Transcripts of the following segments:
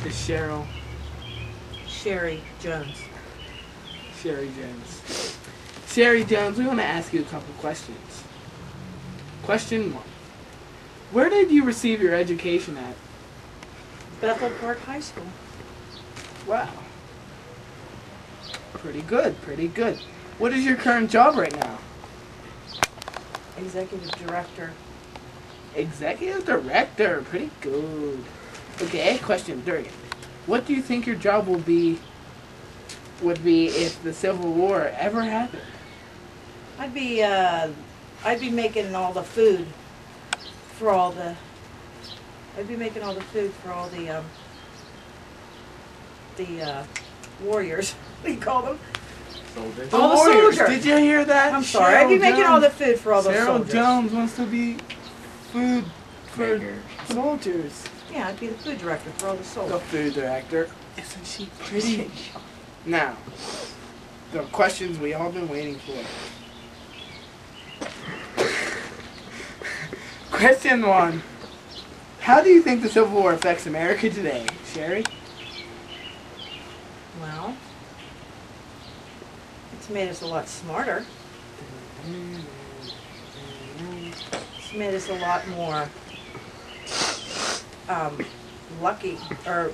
is Cheryl. Sherry Jones. Sherry Jones. Sherry Jones, we want to ask you a couple questions. Question 1. Where did you receive your education at? Bethel Park High School. Wow. Pretty good, pretty good. What is your current job right now? Executive Director. Executive Director, pretty good. Okay, question 3. What do you think your job would be if the Civil War ever happened? I'd be making all the food for all the. I'd be making all the food for all the warriors. What do you call them? Soldiers. All the Warriors. soldiers. Did you hear that? I'm sorry. I'd be making all the food for all the Cheryl soldiers. Jones wants to be food for Maker. soldiers. Yeah, I'd be the food director for all the The soldiers. food director. Isn't she pretty? Now, the questions we all been waiting for. Question 1. How do you think the Civil War affects America today, Sherry? Well, it's made us a lot smarter. It's made us a lot more lucky, or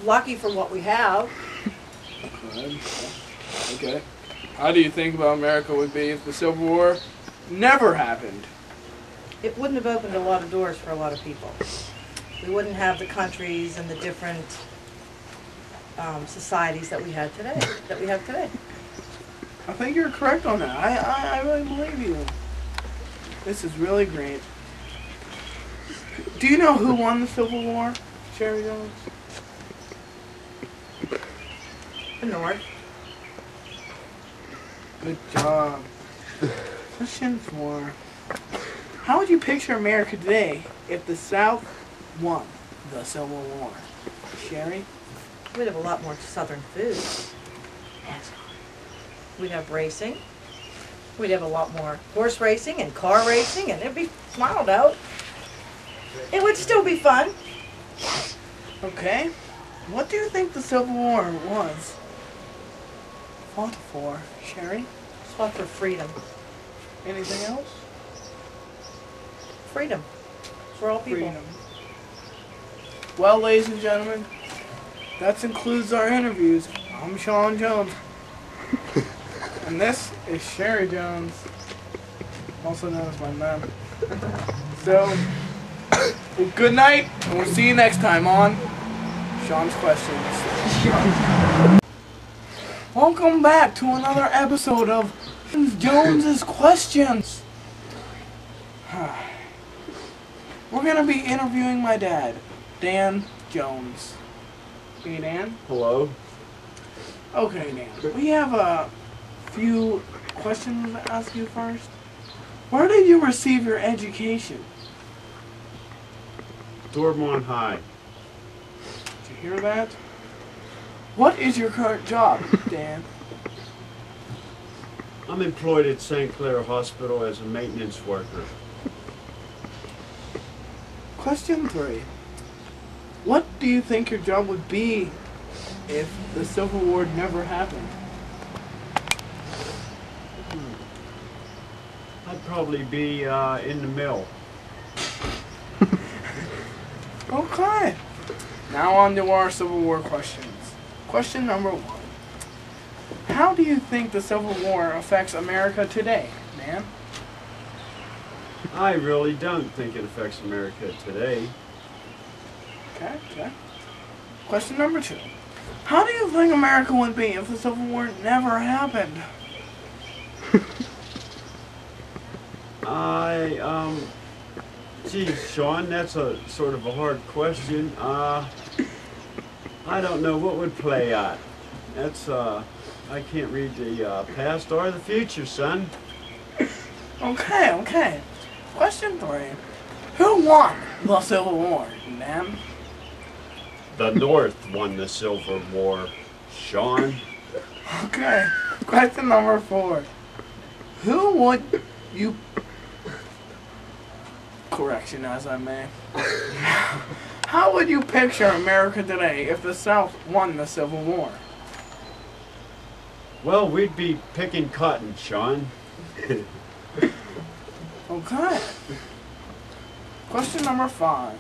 lucky for what we have. Good. Okay. How do you think about America would be if the Civil War never happened? It wouldn't have opened a lot of doors for a lot of people. We wouldn't have the countries and the different societies that we have today. I think you're correct on that. I really believe you. This is really great. Do you know who won the Civil War, Sherry Jones? The North. Good job. Question 4. How would you picture America today if the South won the Civil War? Sherry? We'd have a lot more Southern food. We'd have racing. We'd have a lot more horse racing and car racing, and it'd be smiled out. It would still be fun. Okay. What do you think the Civil War was fought for, Sherry? It's fought for freedom. Anything else? Freedom. For all people. Freedom. Well, ladies and gentlemen, that concludes our interviews. I'm Sean Jones. And this is Sherry Jones, also known as my mom. So, good night, and we'll see you next time on Sean's Questions. Welcome back to another episode of Jones's Questions. We're going to be interviewing my dad, Dan Jones. Hey, Dan? Hello. Okay, Dan. We have a few questions to ask you first. Where did you receive your education? Dormont High. Did you hear that? What is your current job, Dan? I'm employed at St. Clair Hospital as a maintenance worker. Question 3. What do you think your job would be if the Civil War never happened? I'd probably be in the mill. Okay. Now on to our Civil War questions. Question number 1. How do you think the Civil War affects America today, man? I really don't think it affects America today. Okay. Question number 2. How do you think America would be if the Civil War never happened? Geez, Sean, that's a sort of a hard question. I don't know what would play out. That's, I can't read the past or the future, son. Okay. Question 3. Who won the Civil War, man? The North won the Civil War, Sean. Okay. Question number 4. Who would you... Correction, as I may. How would you picture America today if the South won the Civil War? Well, we'd be picking cotton, Sean. Okay. Question number 5.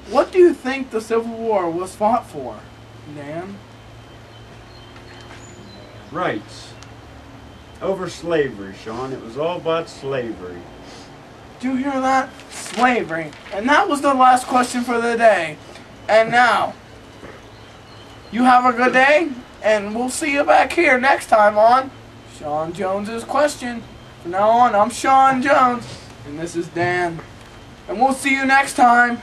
What do you think the Civil War was fought for, Dan? Rights. Over slavery, Sean. It was all about slavery. Do you hear that? Slavery. And that was the last question for the day. And now, you have a good day, and we'll see you back here next time on Sean Jones's Question. From now on, I'm Sean Jones, and this is Dan. And we'll see you next time.